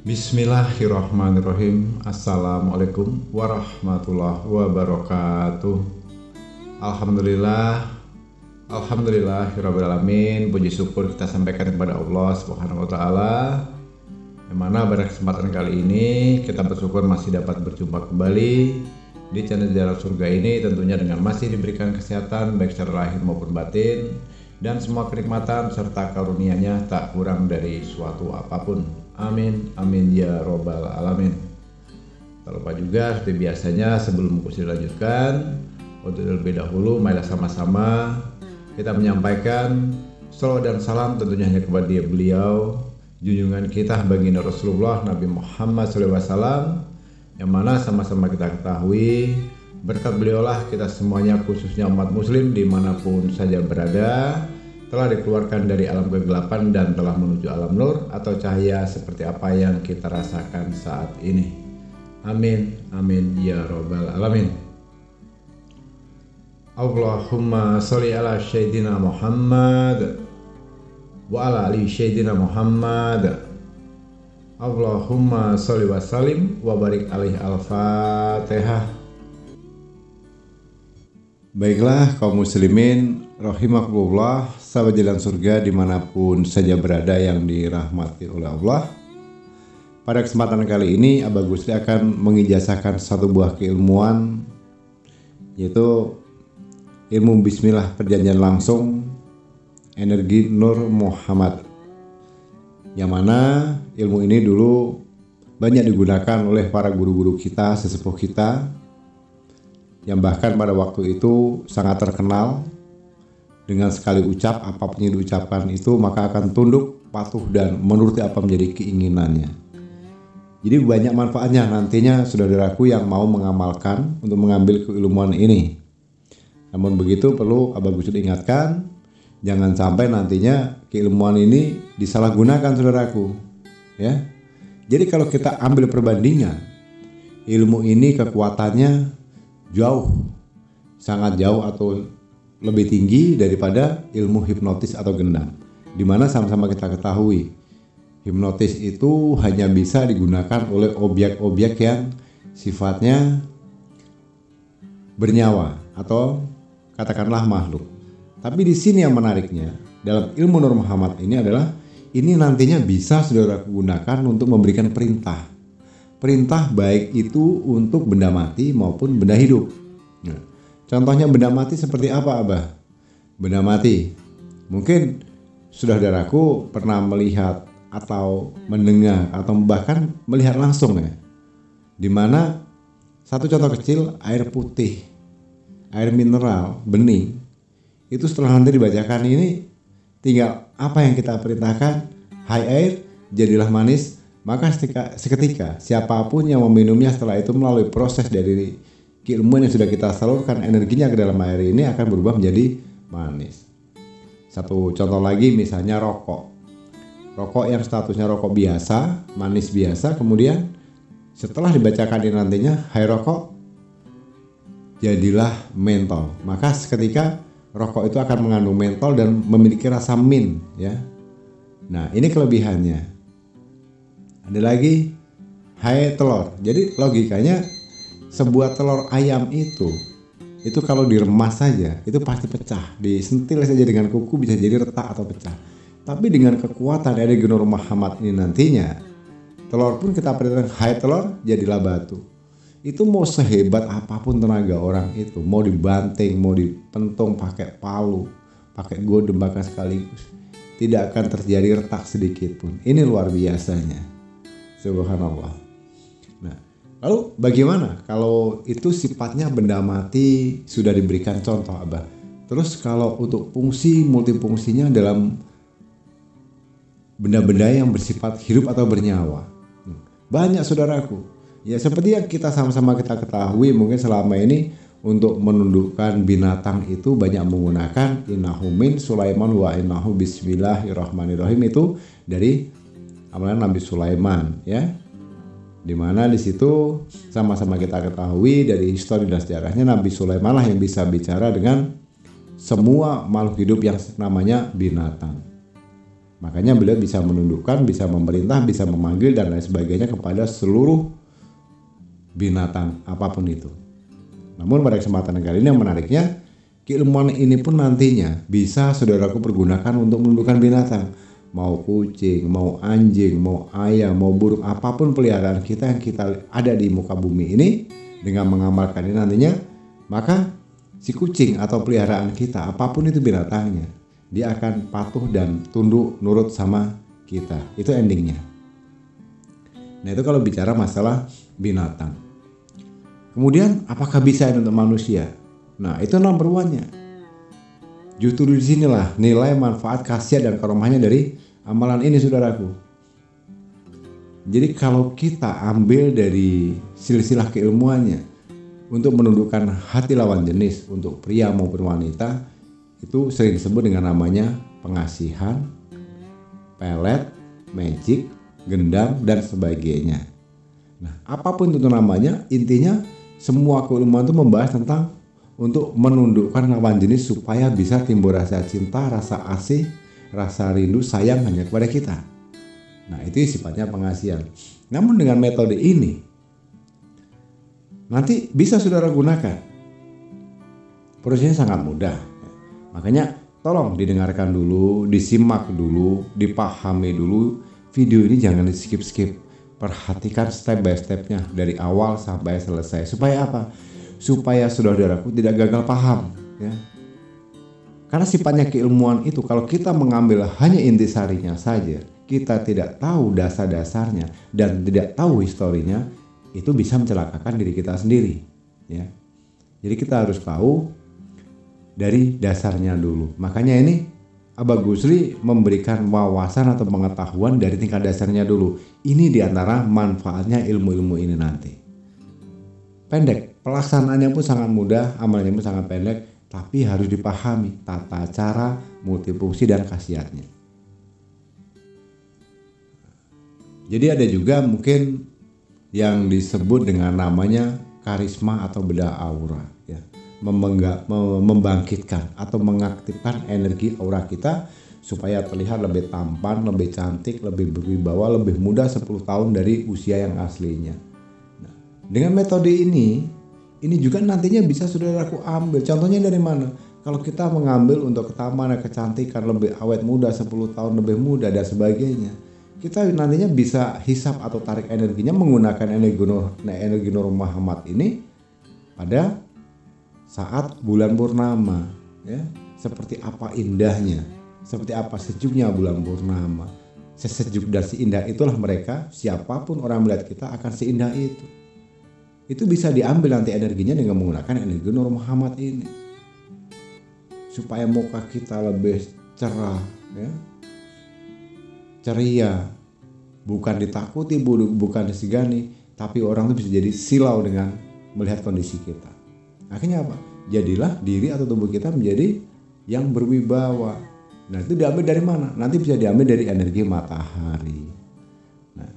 Bismillahirrahmanirrahim. Assalamualaikum warahmatullahi wabarakatuh. Alhamdulillahirabbil alamin. Puji syukur kita sampaikan kepada Allah Subhanahu wa taala. Yang mana pada kesempatan kali ini kita bersyukur masih dapat berjumpa kembali di channel Jalan Surga ini, tentunya dengan masih diberikan kesehatan baik secara lahir maupun batin, dan semua kenikmatan serta karunia-Nya tak kurang dari suatu apapun. Amin, amin ya robbal alamin. Tak lupa juga seperti biasanya sebelum kursi dilanjutkan, untuk terlebih dahulu marilah sama-sama kita menyampaikan salawat dan salam tentunya hanya kepada beliau, junjungan kita baginda Rasulullah Nabi Muhammad SAW, yang mana sama-sama kita ketahui berkat beliaulah kita semuanya, khususnya umat muslim dimanapun saja berada, telah dikeluarkan dari alam kegelapan dan telah menuju alam nur atau cahaya seperti apa yang kita rasakan saat ini. Amin, amin ya robbal alamin. Allahumma sholli ala sayyidina Muhammad wa ala ali sayyidina Muhammad. Allahumma sholli wa sallim wa barik alaihi. Al-Fatihah. Baiklah kaum muslimin rahimakumullah, sahabat jalan surga dimanapun saja berada yang dirahmati oleh Allah. Pada kesempatan kali ini Abah Gusli akan mengijazahkan satu buah keilmuan, yaitu ilmu bismillah perjanjian langsung energi Nur Muhammad, yang mana ilmu ini dulu banyak digunakan oleh para guru-guru kita, sesepuh kita, yang bahkan pada waktu itu sangat terkenal. Dengan sekali ucap, apapun yang diucapkan itu maka akan tunduk, patuh, dan menuruti apa menjadi keinginannya. Jadi banyak manfaatnya nantinya saudaraku yang mau mengamalkan untuk mengambil keilmuan ini. Namun begitu perlu Abah Gusli ingatkan, jangan sampai nantinya keilmuan ini disalahgunakan saudaraku, ya. Jadi kalau kita ambil perbandingan, ilmu ini kekuatannya jauh, sangat jauh atau lebih tinggi daripada ilmu hipnotis atau gendam, dimana sama-sama kita ketahui hipnotis itu hanya bisa digunakan oleh objek-objek yang sifatnya bernyawa atau katakanlah makhluk. Tapi di sini yang menariknya dalam ilmu Nur Muhammad ini adalah ini nantinya bisa saudara gunakan untuk memberikan perintah baik itu untuk benda mati maupun benda hidup. Nah, contohnya benda mati seperti apa Abah? Benda mati mungkin saudaraku pernah melihat atau mendengar atau bahkan melihat langsung ya, dimana satu contoh kecil air putih, air mineral, bening, itu setelah nanti dibacakan ini tinggal apa yang kita perintahkan, hai air jadilah manis, maka seketika siapapun yang meminumnya setelah itu melalui proses dari keilmuan yang sudah kita salurkan energinya ke dalam air ini akan berubah menjadi manis. Satu contoh lagi misalnya rokok yang statusnya rokok biasa, manis biasa, kemudian setelah dibacakan ini nantinya hai rokok jadilah mentol, maka seketika rokok itu akan mengandung mentol dan memiliki rasa mint ya. Nah ini kelebihannya. Ada lagi hai telur, jadi logikanya sebuah telur ayam itu kalau diremas saja itu pasti pecah, disentil saja dengan kuku bisa jadi retak atau pecah. Tapi dengan kekuatan dari Nur Muhammad ini nantinya telur pun kita perintahkan hai telur jadilah batu. Itu mau sehebat apapun tenaga orang itu, mau dibanting, mau dipentung pakai palu, pakai godem bahkan sekaligus, tidak akan terjadi retak sedikit pun. Ini luar biasanya. Subhanallah. Nah, lalu bagaimana kalau itu sifatnya benda mati sudah diberikan contoh Abah. Terus kalau untuk fungsi multifungsinya dalam benda-benda yang bersifat hidup atau bernyawa, banyak saudaraku. Ya seperti yang kita sama-sama kita ketahui mungkin selama ini untuk menundukkan binatang itu banyak menggunakan innahu min Sulaiman wa innahu bismillahirrahmanirrahim, itu dari amalan Nabi Sulaiman ya. Dimana di situ sama-sama kita ketahui dari histori dan sejarahnya, Nabi Sulaiman lah yang bisa bicara dengan semua makhluk hidup yang namanya binatang. Makanya beliau bisa menundukkan, bisa memerintah, bisa memanggil dan lain sebagainya kepada seluruh binatang apapun itu. Namun pada kesempatan kali ini yang menariknya, keilmuan ini pun nantinya bisa saudaraku pergunakan untuk menundukkan binatang. Mau kucing, mau anjing, mau ayam, mau burung, apapun peliharaan kita yang kita ada di muka bumi ini, dengan mengamalkan ini nantinya, maka si kucing atau peliharaan kita, apapun itu binatangnya, dia akan patuh dan tunduk nurut sama kita. Itu endingnya. Nah itu kalau bicara masalah binatang. Kemudian apakah bisa untuk manusia? Nah itu number one-nya. Justru di sinilah nilai, manfaat, khasiat dan karomahnya dari amalan ini saudaraku. Jadi kalau kita ambil dari silsilah keilmuannya untuk menundukkan hati lawan jenis, untuk pria maupun wanita, itu sering disebut dengan namanya pengasihan, pelet, magic, gendam dan sebagainya. Nah apapun itu namanya, intinya semua keilmuan itu membahas tentang untuk menundukkan lawan jenis supaya bisa timbul rasa cinta, rasa asih, rasa rindu, sayang hanya kepada kita. Nah itu sifatnya pengasihan. Namun dengan metode ini nanti bisa saudara gunakan. Prosesnya sangat mudah. Makanya tolong didengarkan dulu, disimak dulu, dipahami dulu. Video ini jangan di skip-skip. Perhatikan step by stepnya dari awal sampai selesai. Supaya apa? Supaya saudaraku tidak gagal paham ya. Karena sifatnya keilmuan itu, kalau kita mengambil hanya intisarinya saja, kita tidak tahu dasar-dasarnya dan tidak tahu historinya, itu bisa mencelakakan diri kita sendiri ya. Jadi kita harus tahu dari dasarnya dulu. Makanya ini Abah Gusri memberikan wawasan atau pengetahuan dari tingkat dasarnya dulu. Ini diantara manfaatnya ilmu-ilmu ini nanti. Pendek, pelaksanaannya pun sangat mudah, amalnya pun sangat pendek, tapi harus dipahami tata cara, multifungsi dan khasiatnya. Jadi ada juga mungkin yang disebut dengan namanya karisma atau bedah aura ya. Membangkitkan atau mengaktifkan energi aura kita supaya terlihat lebih tampan, lebih cantik, lebih berwibawa, lebih muda 10 tahun dari usia yang aslinya. Nah, dengan metode ini juga nantinya bisa saudaraku ambil. Contohnya dari mana? Kalau kita mengambil untuk ketampanan, kecantikan, lebih awet muda 10 tahun lebih muda dan sebagainya, kita nantinya bisa hisap atau tarik energinya menggunakan energi Nur Muhammad ini pada saat bulan purnama ya. Seperti apa indahnya, seperti apa sejuknya bulan purnama. Sesejuk dan seindah itulah mereka, siapapun orang melihat kita akan seindah itu. Itu bisa diambil nanti energinya dengan menggunakan energi Nur Muhammad ini. Supaya muka kita lebih cerah ya. Ceria, bukan ditakuti, bukan disegani, tapi orang itu bisa jadi silau dengan melihat kondisi kita. Akhirnya apa? Jadilah diri atau tubuh kita menjadi yang berwibawa. Nah itu diambil dari mana? Nanti bisa diambil dari energi matahari. Nah,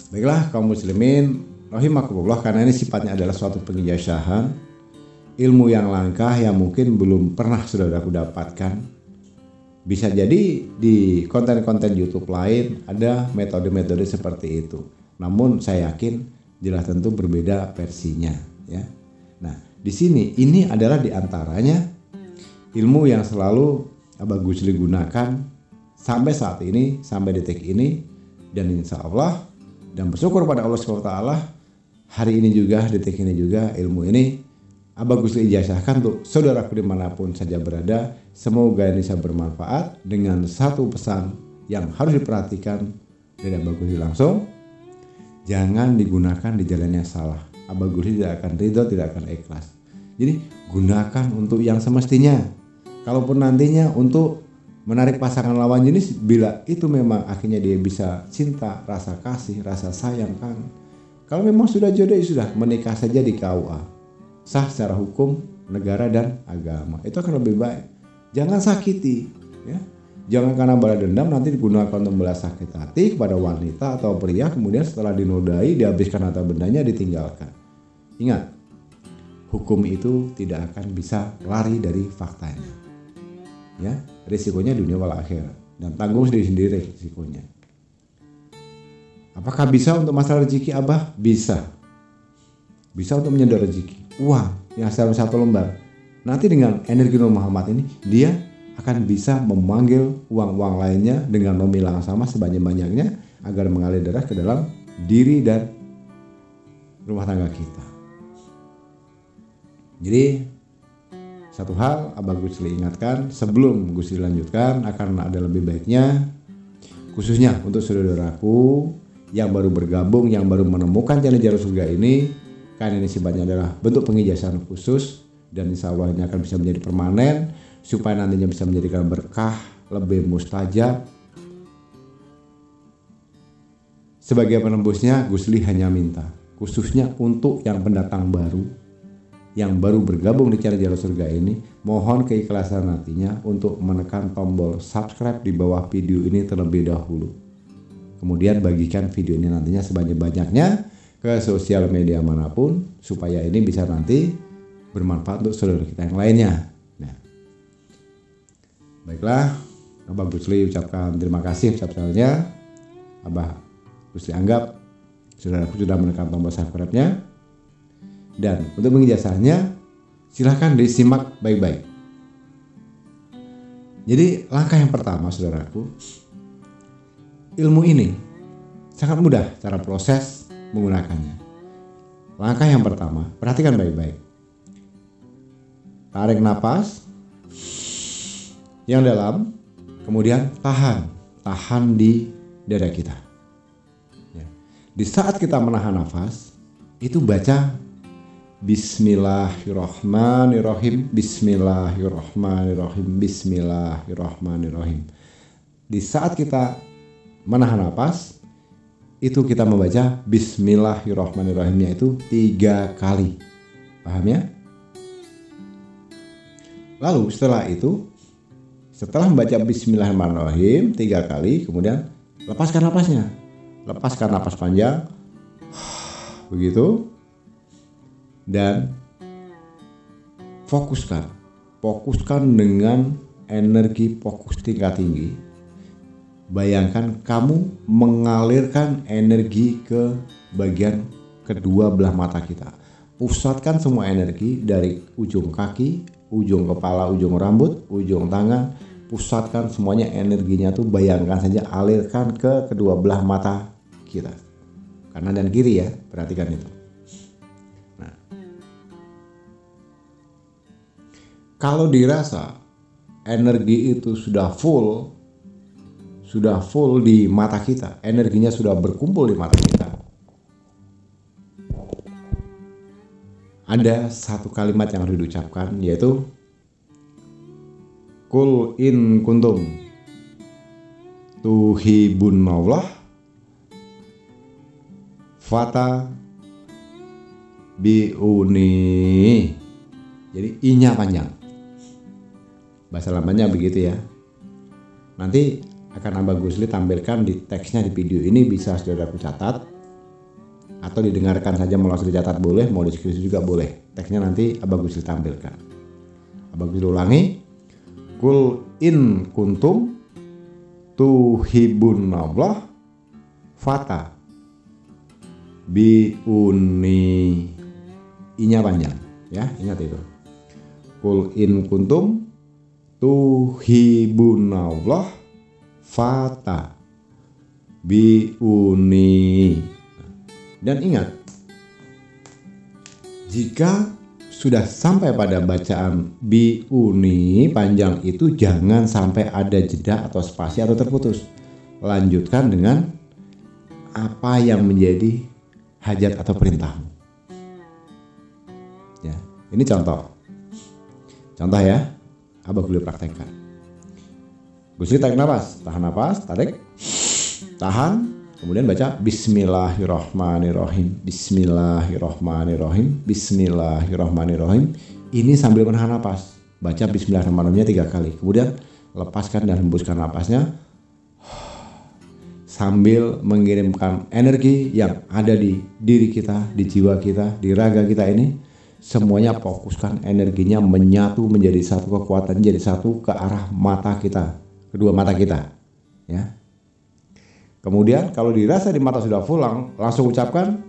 baiklah kaum muslimin rahimakumullah, karena ini sifatnya adalah suatu pengijazahan, ilmu yang langka yang mungkin belum pernah saudaraku dapatkan. Bisa jadi di konten-konten YouTube lain ada metode-metode seperti itu. Namun saya yakin jelas tentu berbeda versinya ya. Nah, di sini ini adalah diantaranya ilmu yang selalu Abah Gusri gunakan sampai saat ini, sampai detik ini, dan insya Allah dan bersyukur pada Allah SWT, hari ini juga, detik ini juga, ilmu ini Abah Gusri ijazahkan untuk saudaraku dimanapun saja berada. Semoga ini bisa bermanfaat dengan satu pesan yang harus diperhatikan dari Abah Gusri langsung. Jangan digunakan di jalan yang salah. Abah Gusri tidak akan ridho, tidak akan ikhlas. Jadi gunakan untuk yang semestinya. Kalaupun nantinya untuk menarik pasangan lawan jenis, bila itu memang akhirnya dia bisa cinta, rasa kasih, rasa sayang kan. Kalau memang sudah jodoh, sudah menikah saja di KUA. sah secara hukum negara dan agama. Itu akan lebih baik. Jangan sakiti, ya. Jangan karena balas dendam nanti digunakan untuk membalas sakit hati kepada wanita atau pria, kemudian setelah dinodai dihabiskan harta bendanya, ditinggalkan. Ingat, hukum itu tidak akan bisa lari dari faktanya. Ya, risikonya dunia wal akhirat, dan tanggung sendiri risikonya. Apakah bisa untuk masalah rezeki, Abah? Bisa. Bisa untuk menyedot rezeki, uang yang satu lembar. Nanti dengan energi Nur Muhammad ini, dia akan bisa memanggil uang-uang lainnya dengan nominal yang sama sebanyak-banyaknya agar mengalir darah ke dalam diri dan rumah tangga kita. Jadi satu hal Abah Gusli ingatkan sebelum Gusli lanjutkan, akan ada lebih baiknya khususnya untuk saudaraku yang baru bergabung, yang baru menemukan channel Jalur Surga ini, karena ini sifatnya adalah bentuk pengijasan khusus dan insya Allah ini akan bisa menjadi permanen supaya nantinya bisa menjadikan berkah, lebih mustajab. Sebagai penembusnya, Gusli hanya minta khususnya untuk yang pendatang baru, yang baru bergabung di channel Jalur Surga ini, mohon keikhlasan nantinya untuk menekan tombol subscribe di bawah video ini terlebih dahulu. Kemudian bagikan video ini nantinya sebanyak-banyaknya ke sosial media manapun supaya ini bisa nanti bermanfaat untuk saudara kita yang lainnya. Nah, baiklah, Abah Gusli ucapkan terima kasih sebesar-besarnya. Abah Gusli anggap saudaraku sudah menekan tombol subscribe-nya. Dan untuk mengijazahnya silahkan disimak baik-baik. Jadi langkah yang pertama saudaraku, ilmu ini sangat mudah cara proses menggunakannya. Langkah yang pertama, perhatikan baik-baik. Tarik napas yang dalam, kemudian tahan di dada kita. Ya. Di saat kita menahan nafas, itu baca Bismillahirrahmanirrahim, Bismillahirrahmanirrahim, Bismillahirrahmanirrahim. Di saat kita menahan nafas, itu kita membaca Bismillahirrahmanirrahimnya itu 3 kali. Paham ya? Lalu setelah itu, setelah membaca Bismillahirrahmanirrahim 3 kali, kemudian lepaskan napasnya. Lepaskan napas panjang. Begitu. Dan fokuskan dengan energi fokus tingkat tinggi. Bayangkan kamu mengalirkan energi ke bagian kedua belah mata kita. Pusatkan semua energi dari ujung kaki, ujung kepala, ujung rambut, ujung tangan. Pusatkan semuanya energinya tuh, bayangkan saja, alirkan ke kedua belah mata kita, kanan dan kiri ya, perhatikan itu. Nah, kalau dirasa energi itu sudah full di mata kita, energinya sudah berkumpul di mata kita, ada satu kalimat yang harus diucapkan, yaitu Qul in kuntum tuhibbunallah fata biuni. Jadi i-nya panjang. Bahasa lamanya begitu ya. Nanti akan Abah Gusli tampilkan di teksnya di video ini, bisa saudaraku catat atau didengarkan saja, mau langsung dicatat boleh, mau diskusi juga boleh. Teksnya nanti Abah Gusli tampilkan. Abah Gusli ulangi. Qul in kuntum tuhibbunallah fata biuni. I-nya panjang ya, ingat itu. Qul in kuntum tuhibbunallah fata biuni. Dan ingat, jika sudah sampai pada bacaan biuni panjang itu, jangan sampai ada jeda atau spasi atau terputus. Lanjutkan dengan apa yang menjadi hajat atau perintahmu. Ya, ini contoh ya, Abah boleh praktekkan. Gusli tarik nafas, tahan nafas, tarik, tahan, Kemudian baca Bismillahirrahmanirrahim, Bismillahirrahmanirrahim, Bismillahirrahmanirrahim. Ini sambil menahan napas. Baca Bismillahirrahmanirrahimnya 3 kali. Kemudian lepaskan dan hembuskan napasnya sambil mengirimkan energi yang ada di diri kita, di jiwa kita, di raga kita ini. Semuanya fokuskan energinya menyatu menjadi satu kekuatan, jadi satu ke arah mata kita, kedua mata kita, ya. Kemudian kalau dirasa di mata sudah full, langsung ucapkan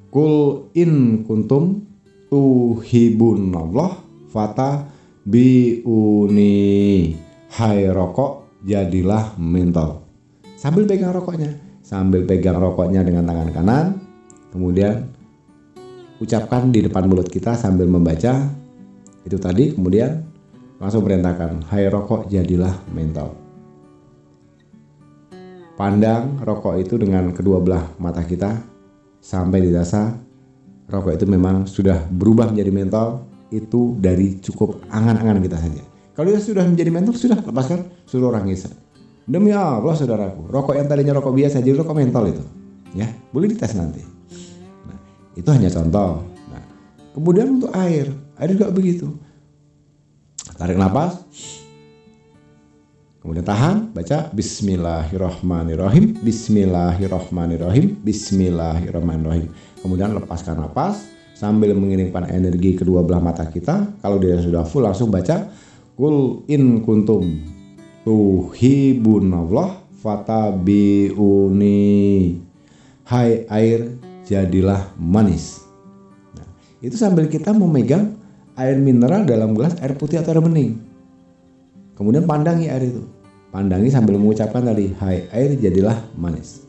Qul in kuntum tuhibunallah fata biuni. Hai rokok, jadilah mentol. Sambil pegang rokoknya dengan tangan kanan. Kemudian ucapkan di depan mulut kita sambil membaca itu tadi. Kemudian langsung perintahkan, hai rokok, jadilah mentol. Pandang rokok itu dengan kedua belah mata kita sampai dirasa rokok itu memang sudah berubah menjadi mentol. Itu dari cukup angan-angan kita saja. Kalau dia sudah menjadi mentol, sudah lepaskan, suruh orang ngisa. Demi Allah saudaraku, rokok yang tadinya rokok biasa jadi rokok mentol itu, ya boleh dites nanti. Nah, itu hanya contoh. Nah, kemudian untuk air juga begitu. Tarik nafas. Kemudian tahan, baca Bismillahirrahmanirrahim, Bismillahirrahmanirrahim, Bismillahirrahmanirrahim. Kemudian lepaskan napas sambil mengirimkan energi kedua belah mata kita. Kalau dia sudah full, langsung baca Qul in kuntum tuhibunallah fatabiuni. Hai air, jadilah manis. Nah, itu sambil kita memegang air mineral dalam gelas air putih atau air bening. Kemudian pandangi air itu. Pandangi sambil mengucapkan tadi, hai air, jadilah manis.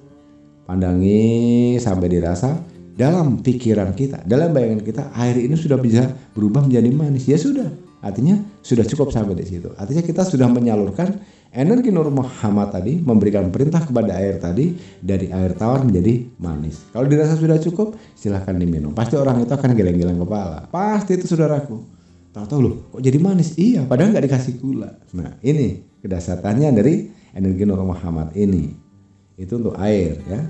Pandangi sampai dirasa dalam pikiran kita, dalam bayangan kita, air ini sudah bisa berubah menjadi manis. Ya sudah, artinya sudah cukup sampai di situ. Artinya kita sudah menyalurkan energi Nur Muhammad tadi, memberikan perintah kepada air tadi, dari air tawar menjadi manis. Kalau dirasa sudah cukup, silahkan diminum. Pasti orang itu akan geleng-geleng kepala. Pasti itu saudaraku. Tahu-tahu loh, kok jadi manis? Iya, padahal nggak dikasih gula. Nah, ini kedasarannya dari energi Nur Muhammad ini. Itu untuk air, ya.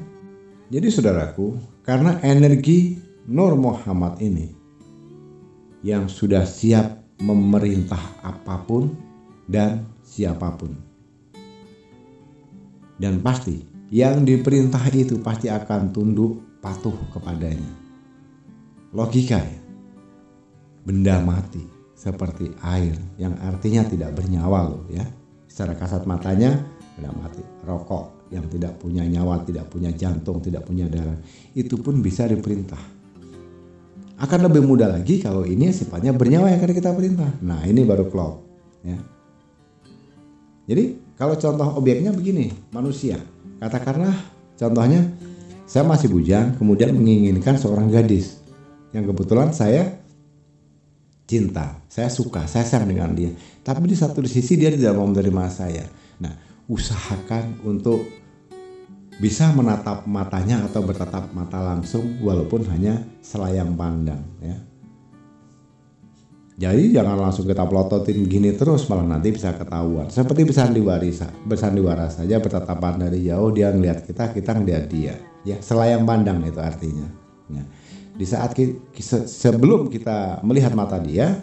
Jadi saudaraku, karena energi Nur Muhammad ini yang sudah siap memerintah apapun dan siapapun. Dan pasti yang diperintah itu pasti akan tunduk patuh kepadanya. Logika ya. Benda mati seperti air yang artinya tidak bernyawa loh ya. Secara kasat matanya benda mati. Rokok yang tidak punya nyawa, tidak punya jantung, tidak punya darah, itu pun bisa diperintah. Akan lebih mudah lagi kalau ini sifatnya bernyawa yang akan kita perintah. Nah, ini baru klop ya. Jadi kalau contoh objeknya begini, manusia. Katakanlah contohnya saya masih bujang, kemudian menginginkan seorang gadis yang kebetulan saya cinta, saya suka, saya sayang dengan dia. Tapi di satu sisi dia tidak mau menerima saya. Nah, usahakan untuk bisa menatap matanya atau bertatap mata langsung walaupun hanya selayang pandang ya. Jadi jangan langsung kita pelototin gini terus, malah nanti bisa ketahuan. Seperti bersandiwara saja, bertatapan dari jauh, dia ngelihat kita, kita ngelihat dia. Ya, selayang pandang itu artinya. Ya. Di saat sebelum kita melihat mata dia,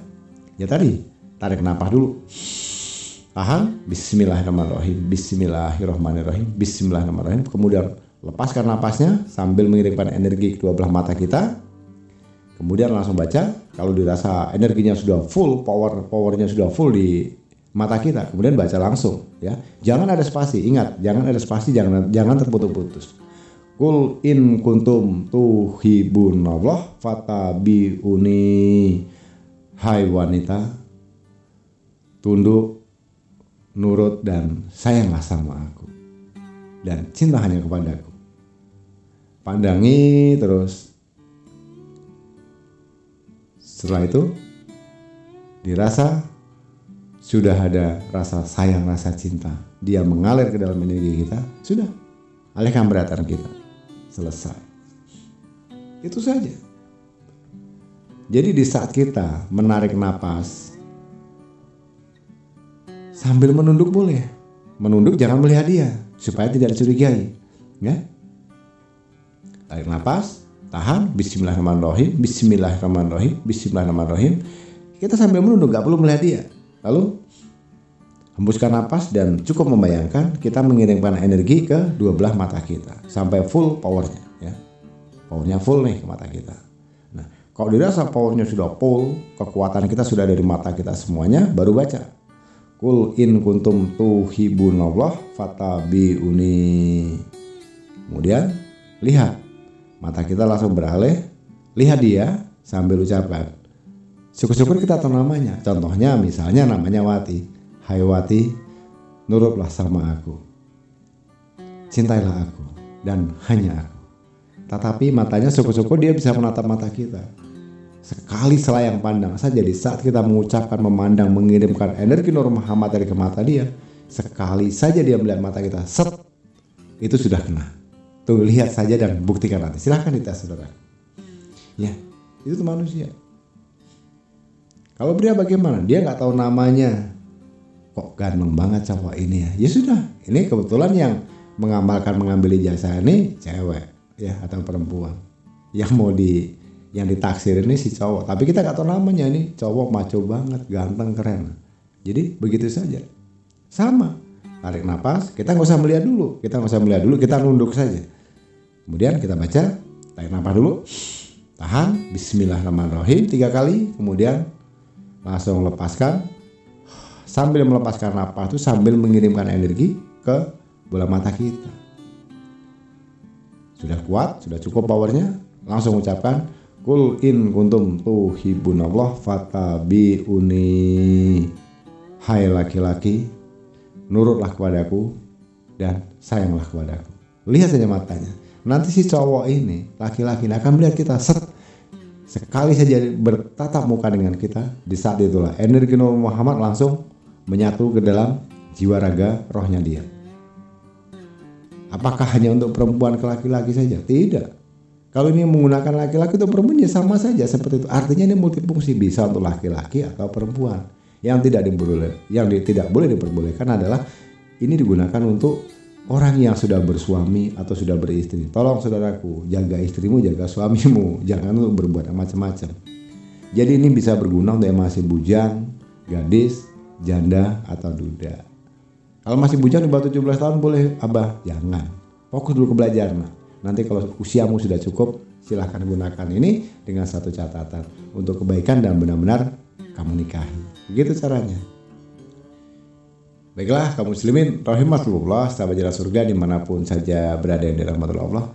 ya tadi tarik nafas dulu, tahan, Bismillahirrahmanirrahim, Bismillahirrahmanirrahim, Bismillahirrahmanirrahim. Kemudian lepaskan napasnya sambil mengirimkan energi kedua belah mata kita. Kemudian langsung baca. Kalau dirasa energinya sudah full, powernya sudah full di mata kita, kemudian baca langsung ya. Jangan ada spasi, ingat, jangan ada spasi, jangan terputus-putus. Qul in kuntum tuhibunallah fatabiuni. Hai wanita, tunduk, nurut dan sayanglah sama aku, dan cinta hanya kepadaku. Pandangi terus. Setelah itu dirasa sudah ada rasa sayang, rasa cinta, dia mengalir ke dalam energi kita, sudah, alihkan perhatian kita, selesai. Itu saja. Jadi di saat kita menarik napas sambil menunduk boleh. Menunduk jangan melihat dia supaya tidak dicurigai, ya. Tarik nafas, tahan, bismillahirrahmanirrahim, bismillahirrahmanirrahim, bismillahirrahmanirrahim. Kita sambil menunduk, gak perlu melihat dia. Lalu hembuskan nafas dan cukup membayangkan kita mengirimkan energi ke dua belah mata kita sampai full powernya, ya. Powernya full nih ke mata kita. Nah, kalau dirasa powernya sudah full, kekuatan kita sudah dari mata kita semuanya, baru baca Qul in kuntum tuhibunallah fatabi'uni. Kemudian lihat, mata kita langsung beralih, lihat dia sambil ucapkan. Syukur-syukur kita tahu namanya. Contohnya misalnya namanya Wati. Hai Wati, nurutlah sama aku. Cintailah aku dan hanya aku. Tetapi matanya syukur-syukur dia bisa menatap mata kita. Sekali selayang pandang saja di saat kita mengucapkan, memandang, mengirimkan energi Nur Muhammad dari ke mata dia, sekali saja dia melihat mata kita, set, itu sudah kena. Tuh lihat saja dan buktikan nanti. Silahkan dites saudara. Ya, itu tuh manusia. Kalau pria bagaimana? Dia nggak tahu namanya. Kok ganteng banget cowok ini ya? Ya sudah, ini kebetulan yang mengambil ijazah ini cewek ya atau perempuan. Yang ditaksir ini si cowok, tapi kita nggak tahu namanya. Ini cowok maco banget, ganteng, keren. Jadi begitu saja. Sama. Tarik nafas, kita nggak usah melihat dulu. Kita nunduk saja. Kemudian kita baca, tarik nafas dulu, tahan, bismillahirrahmanirrahim 3 kali, kemudian langsung lepaskan. Sambil melepaskan nafas itu sambil mengirimkan energi ke bola mata kita. Sudah kuat, sudah cukup powernya, langsung ucapkan Qul in kuntum tuhibunallah fatabi'uni. Hai laki-laki, nurutlah kepadaku dan sayanglah kepadaku. Lihat saja matanya. Nanti si cowok ini, laki-laki ini akan melihat kita sekali saja bertatap muka dengan kita. Di saat itulah energi Nur Muhammad langsung menyatu ke dalam jiwa raga rohnya dia. Apakah hanya untuk perempuan ke laki-laki saja? Tidak. Kalau ini menggunakan laki-laki atau perempuan ya sama saja seperti itu. Artinya ini multifungsi, bisa untuk laki-laki atau perempuan. Yang tidak boleh diperbolehkan adalah ini digunakan untuk orang yang sudah bersuami atau sudah beristri. Tolong saudaraku, jaga istrimu, jaga suamimu, jangan lu berbuat macam-macam. Jadi ini bisa berguna untuk yang masih bujang, gadis, janda atau duda. Kalau masih bujang di bawah 17 tahun boleh, abah, jangan. Fokus dulu ke belajar. Nanti kalau usiamu sudah cukup, silahkan gunakan ini dengan satu catatan untuk kebaikan dan benar-benar kamu nikahi. Begitu caranya. Baiklah, kaum muslimin rahimakumullah, sahabat jalan surga dimanapun saja berada yang dirahmati Allah.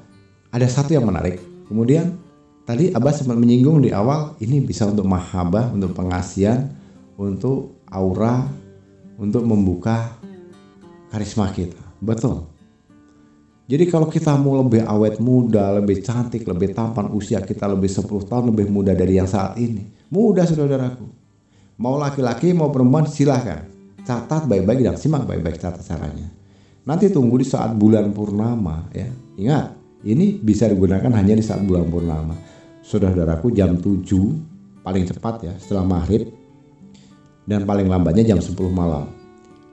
Ada satu yang menarik. Kemudian tadi Abah sempat menyinggung di awal, ini bisa untuk mahabbah, untuk pengasihan, untuk aura, untuk membuka karisma kita. Betul. Jadi kalau kita mau lebih awet muda, lebih cantik, lebih tampan, usia kita lebih 10 tahun lebih muda dari yang saat ini. Mudah saudaraku. Mau laki-laki mau perempuan silahkan. Catat baik-baik dan simak baik-baik tata caranya. Nanti tunggu di saat bulan purnama ya. Ingat, ini bisa digunakan hanya di saat bulan purnama. Saudaraku, jam 7 paling cepat ya setelah maghrib. Dan paling lambatnya jam 10 malam.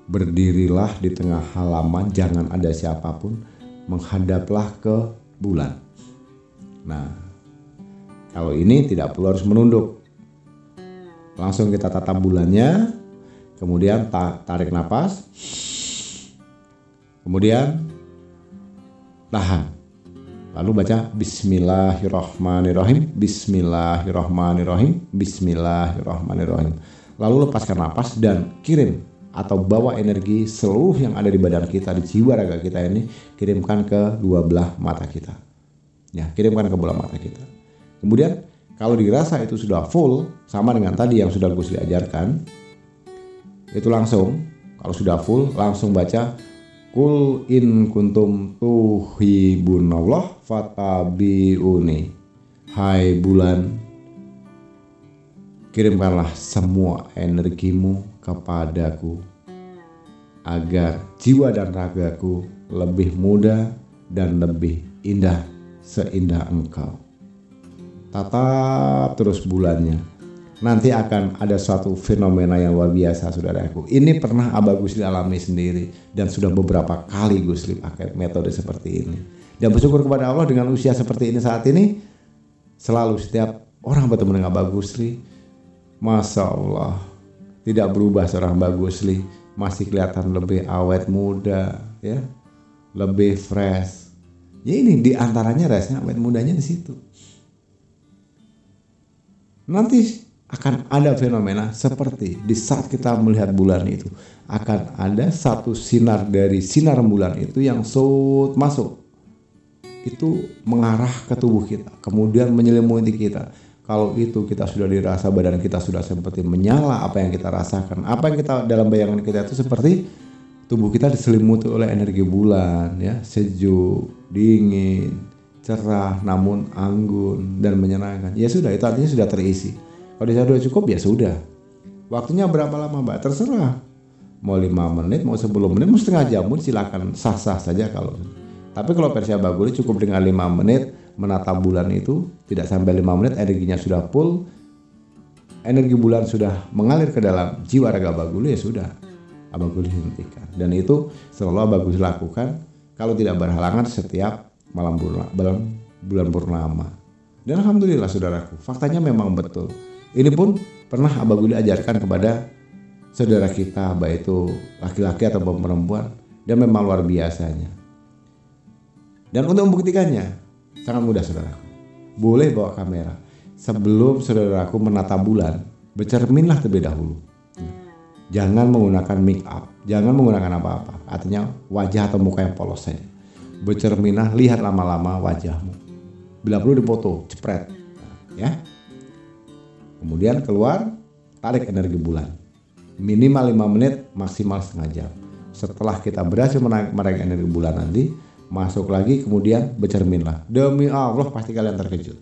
Berdirilah di tengah halaman, jangan ada siapapun. Menghadaplah ke bulan. Nah, kalau ini tidak perlu harus menunduk. Langsung kita tatap bulannya, kemudian tarik nafas, kemudian tahan. Lalu baca Bismillahirrahmanirrahim, Bismillahirrahmanirrahim, Bismillahirrahmanirrahim. Lalu lepaskan nafas dan kirim atau bawa energi seluruh yang ada di badan kita, di jiwa raga kita ini, kirimkan ke dua belah mata kita. Ya, kirimkan ke bola mata kita. Kemudian kalau dirasa itu sudah full, sama dengan tadi yang sudah Gus diajarkan, itu langsung, kalau sudah full, langsung baca Qul in kuntum tuhibunallah fatabi'uni. Hai bulan, kirimkanlah semua energimu kepadaku agar jiwa dan ragaku lebih muda dan lebih indah seindah engkau. Tatap terus bulannya. Nanti akan ada suatu fenomena yang luar biasa saudaraku. Ini pernah Abah Gusli alami sendiri dan sudah beberapa kali Gusli pakai metode seperti ini. Dan bersyukur kepada Allah dengan usia seperti ini saat ini, selalu setiap orang bertemu dengan Abah Gusli, Masya Allah, tidak berubah seorang Abah Gusli, masih kelihatan lebih awet muda, ya, lebih fresh. Ya ini diantaranya rasanya awet mudanya di situ. Nanti akan ada fenomena seperti di saat kita melihat bulan itu, akan ada satu sinar dari sinar bulan itu yang masuk, itu mengarah ke tubuh kita, kemudian menyelimuti kita. Kalau itu kita sudah dirasa badan kita sudah seperti menyala, apa yang kita rasakan, apa yang kita dalam bayangan kita itu seperti tubuh kita diselimuti oleh energi bulan, ya, sejuk, dingin, cerah, namun anggun dan menyenangkan. Ya sudah, itu artinya sudah terisi. Kalau sudah cukup ya sudah. Waktunya berapa lama, Mbak? Terserah. Mau 5 menit, mau 10 menit, mau setengah jam pun silakan, sah-sah saja kalau. Tapi kalau versi Abah Guli cukup dengan 5 menit menatap bulan itu, tidak sampai 5 menit energinya sudah full. Energi bulan sudah mengalir ke dalam jiwa raga Abah Guli, ya sudah. Abah Guli hentikan. Dan itu selalu Abah Guli lakukan kalau tidak berhalangan setiap malam bulan purnama. Dan alhamdulillah saudaraku, faktanya memang betul. Ini pun pernah Abah Guli ajarkan kepada saudara kita, baik itu laki-laki atau perempuan, dan memang luar biasanya. Dan untuk membuktikannya sangat mudah saudaraku. Boleh bawa kamera. Sebelum saudaraku menatap bulan, bercerminlah terlebih dahulu. Jangan menggunakan make up, jangan menggunakan apa-apa. Artinya wajah atau muka yang polos saja. Bercerminlah, lihat lama-lama wajahmu. Bila perlu dipoto, cepret, ya. Kemudian keluar, tarik energi bulan. Minimal 5 menit, maksimal setengah jam. Setelah kita berhasil menarik energi bulan nanti, masuk lagi, kemudian bercerminlah. Demi Allah pasti kalian terkejut.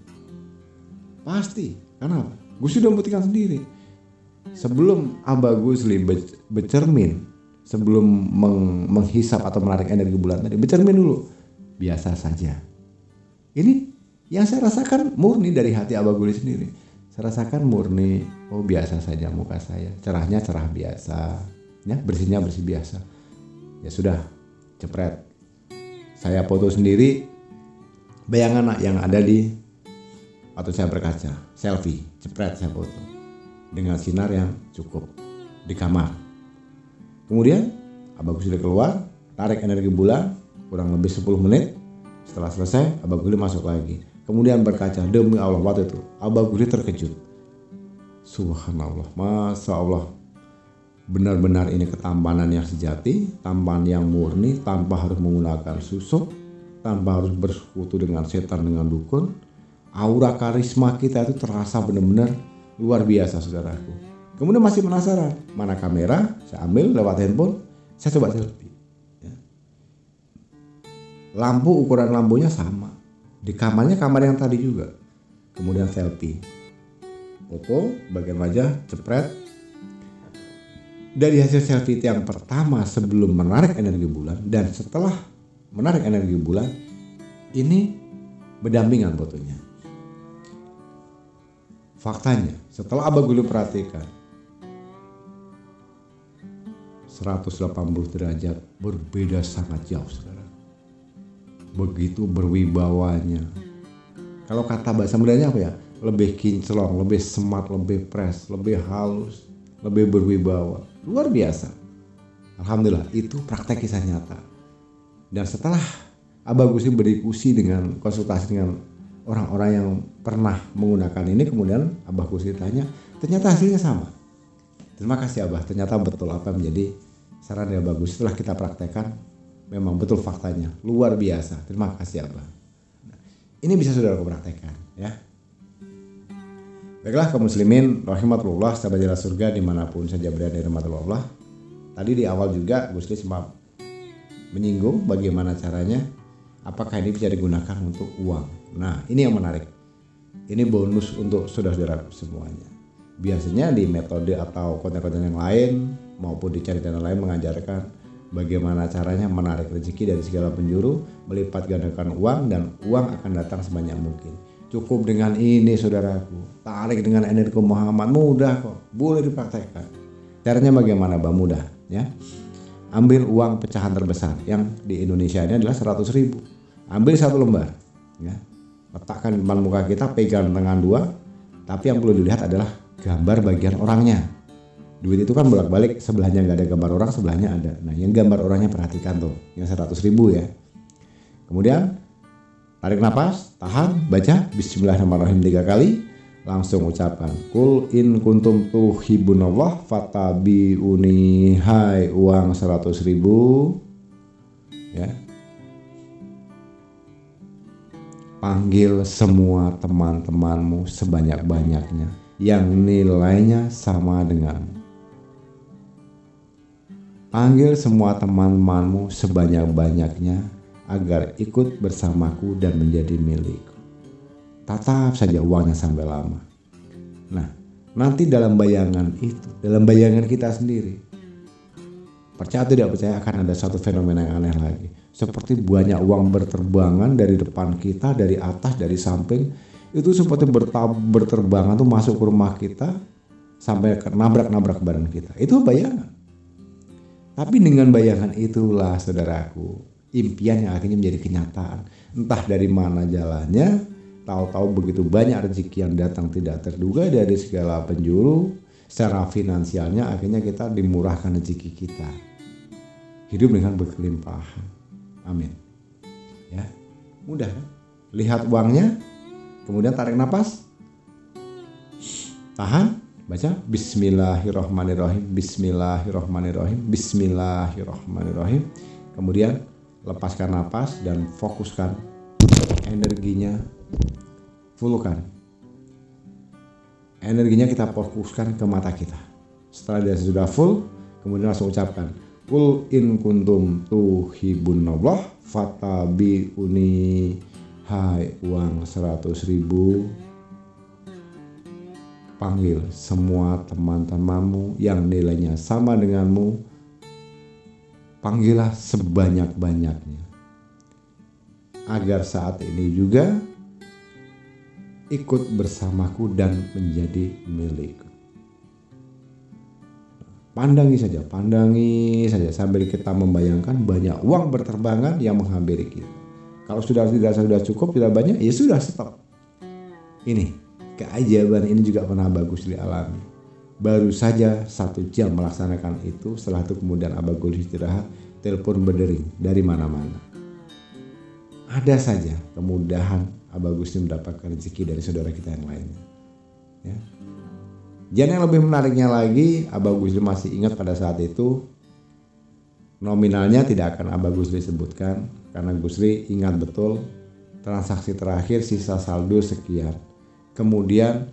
Pasti. Karena apa? Gue sudah membuktikan sendiri. Sebelum Abah Gusli bercermin, sebelum menghisap atau menarik energi bulan tadi, bercermin dulu. Biasa saja. Ini yang saya rasakan murni dari hati Abah Gusli sendiri. Saya rasakan murni, oh biasa saja muka saya. Cerahnya cerah biasa, ya, bersihnya bersih biasa. Ya sudah, cepret. Saya foto sendiri bayangan yang ada di, atau saya berkaca, selfie, cepret saya foto dengan sinar yang cukup di kamar. Kemudian Abah Gusli keluar, tarik energi bulan kurang lebih 10 menit. Setelah selesai, Abah Gusli masuk lagi. Kemudian berkaca, demi Allah waktu itu Abah Gusli terkejut. Subhanallah, Masya Allah. Benar-benar ini ketampanan yang sejati, tampan yang murni, tanpa harus menggunakan susuk, tanpa harus bersekutu dengan setan, dengan dukun. Aura karisma kita itu terasa benar-benar luar biasa saudaraku. Kemudian masih penasaran, mana kamera? Saya ambil lewat handphone, saya coba selfie. Ya. Lampu, ukuran lampunya sama. Di kamarnya kamar yang tadi juga. Kemudian selfie. Foto bagian wajah, cepret. Dari hasil selfie yang pertama sebelum menarik energi bulan dan setelah menarik energi bulan, ini berdampingan fotonya. Faktanya, setelah Abah Gusli perhatikan, 180 derajat berbeda sangat jauh saudara. Begitu berwibawanya. Kalau kata bahasa mudanya apa ya? Lebih kinclong, lebih smart, lebih fresh, lebih halus, lebih berwibawa. Luar biasa. Alhamdulillah, itu praktek kisah nyata. Dan setelah Abah Gusli berdiskusi dengan konsultasi dengan orang-orang yang pernah menggunakan ini, kemudian Abah Gusli tanya, ternyata hasilnya sama. Terima kasih Abah, ternyata betul apa yang menjadi saran dari Abah Gusli. Setelah kita praktekkan, memang betul faktanya. Luar biasa. Terima kasih Abah. Ini bisa saudara praktekkan, ya. Baiklah kaum muslimin rahimatullah, sahabat jalan surga dimanapun saja berada, rahmatullah. Tadi di awal juga Gusli sempat menyinggung bagaimana caranya, apakah ini bisa digunakan untuk uang. Nah ini yang menarik, ini bonus untuk saudara-saudaraku semuanya. Biasanya di metode atau konten-konten yang lain maupun di channel lain mengajarkan bagaimana caranya menarik rezeki dari segala penjuru, melipat gandakan uang, dan uang akan datang sebanyak mungkin. Cukup dengan ini saudaraku, tarik dengan energi Muhammad, mudah kok, boleh dipraktekkan. Caranya bagaimana Bang? Mudah ya. Ambil uang pecahan terbesar yang di Indonesia ini adalah 100.000. Ambil 1 lembar, ya. Letakkan di depan muka kita, pegang tangan 2, tapi yang perlu dilihat adalah gambar bagian orangnya. Duit itu kan bolak-balik, sebelahnya nggak ada gambar orang, sebelahnya ada. Nah, yang gambar orangnya perhatikan tuh, yang 100.000 ya. Kemudian tarik nafas, tahan, baca Bismillahirrahmanirrahim 3 kali, langsung ucapkan Qul in kuntum tuhibbunallah fattabi'uni, hai uang 100.000, ya. Panggil semua teman-temanmu sebanyak-banyaknya yang nilainya sama denganmu. Panggil semua teman-temanmu sebanyak-banyaknya agar ikut bersamaku dan menjadi milikku. Tatap saja uangnya sampai lama. Nah, nanti dalam bayangan itu, dalam bayangan kita sendiri, percaya atau tidak percaya, akan ada satu fenomena yang aneh lagi. Seperti banyak uang berterbangan dari depan kita, dari atas, dari samping. Itu seperti berterbangan tuh masuk ke rumah kita sampai nabrak-nabrak badan kita. Itu bayangan. Tapi dengan bayangan itulah, saudaraku, impian yang akhirnya menjadi kenyataan. Entah dari mana jalannya, tahu-tahu begitu banyak rezeki yang datang tidak terduga dari segala penjuru. Secara finansialnya akhirnya kita dimurahkan rezeki kita. Hidup dengan berkelimpahan. Amin. Ya, mudah kan? Lihat uangnya, kemudian tarik nafas, tahan, baca Bismillahirrahmanirrahim, Bismillahirrahmanirrahim, Bismillahirrahmanirrahim. Kemudian lepaskan nafas dan fokuskan energinya, fullkan. Energinya kita fokuskan ke mata kita. Setelah dia sudah full, kemudian langsung ucapkan Qul in kuntum tuhibbunallah fattabi'uni, hai uang 100.000. Panggil semua teman-temanmu yang nilainya sama denganmu. Panggillah sebanyak-banyaknya agar saat ini juga ikut bersamaku dan menjadi milikku. Pandangi saja sambil kita membayangkan banyak uang berterbangan yang menghampiri kita. Kalau sudah cukup, tidak banyak, ya sudah, stop. Ini keajaiban ini juga pernah Abah Gusli alami. Baru saja 1 jam melaksanakan itu, setelah itu kemudian Abah Gusli istirahat, telepon berdering dari mana-mana. Ada saja kemudahan Abah Gusli mendapatkan rezeki dari saudara kita yang lainnya. Ya. Dan yang lebih menariknya lagi, Abah Gusli masih ingat pada saat itu nominalnya tidak akan Abah Gusli sebutkan, karena Gusli ingat betul transaksi terakhir sisa saldo sekian. Kemudian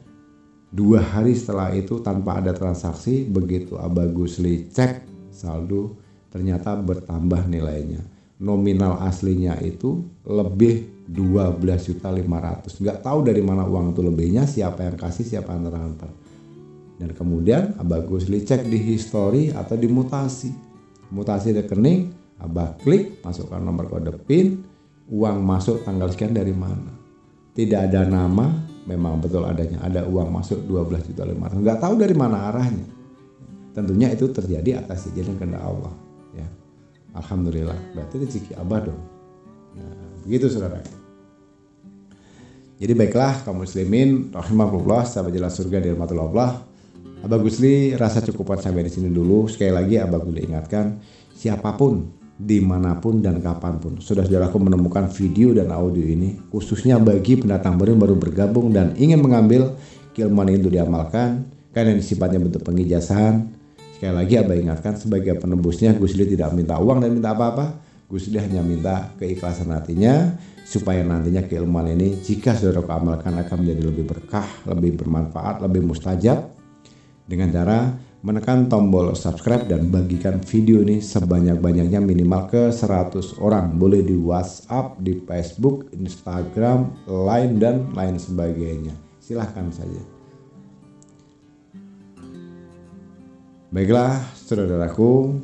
2 hari setelah itu tanpa ada transaksi, begitu Abah Gusli cek saldo ternyata bertambah nilainya. Nominal aslinya itu lebih 12.500.000. Nggak tahu dari mana uang itu lebihnya, siapa yang kasih, siapa yang transfer. Dan kemudian Abah Gusli cek di history atau di mutasi rekening, Abah klik, masukkan nomor kode PIN, uang masuk tanggal sekian dari mana. Tidak ada nama, memang betul adanya, ada uang masuk 12.500.000. Nggak tahu dari mana arahnya. Tentunya itu terjadi atas izin dan kehendak Allah. Ya, alhamdulillah, berarti rezeki Abah dong. Nah, begitu saudara. Jadi baiklah kaum muslimin rahimahullah, sahabat jalan surga di rahmatul Allah. Abah Gusli rasa cukupan sampai di sini dulu. Sekali lagi Abah Gusli ingatkan, siapapun, dimanapun dan kapanpun, saudara-saudaraku menemukan video dan audio ini, khususnya bagi pendatang baru yang baru bergabung dan ingin mengambil keilmuan itu diamalkan, karena ini sifatnya bentuk pengijazahan. Sekali lagi Abah ingatkan, sebagai penembusnya Gusli tidak minta uang dan minta apa-apa. Gusli hanya minta keikhlasan hatinya, supaya nantinya keilmuan ini jika saudara amalkan akan menjadi lebih berkah, lebih bermanfaat, lebih mustajab, dengan cara menekan tombol subscribe dan bagikan video ini sebanyak-banyaknya, minimal ke 100 orang. Boleh di WhatsApp, di Facebook, Instagram, Line, dan lain sebagainya. Silahkan saja. Baiklah saudaraku,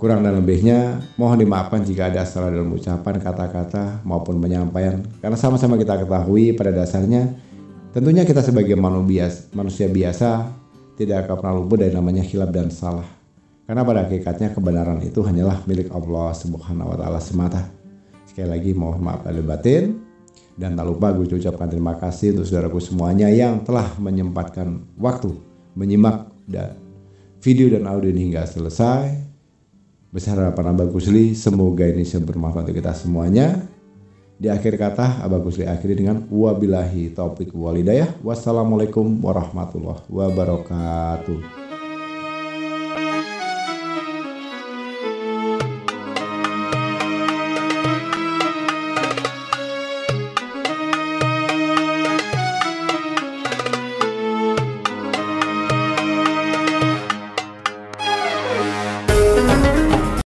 kurang dan lebihnya mohon dimaafkan jika ada salah dalam ucapan, kata-kata maupun penyampaian. Karena sama-sama kita ketahui pada dasarnya tentunya kita sebagai manusia biasa tidak akan pernah luput dari namanya khilaf dan salah. Karena pada hakikatnya kebenaran itu hanyalah milik Allah Subhanahu wa taala semata. Sekali Sekali lagi mohon maaf lahir batin. Dan tak lupa gue ucapkan terima kasih untuk saudaraku semuanya yang telah menyempatkan waktu menyimak dan video dan audio ini hingga selesai. Besar harapan Abah Kusli, semoga ini bermanfaat untuk kita semuanya. Di akhir kata, Abah Kusli akhiri dengan wabillahi taufiq wal hidayah. Wassalamualaikum warahmatullahi wabarakatuh.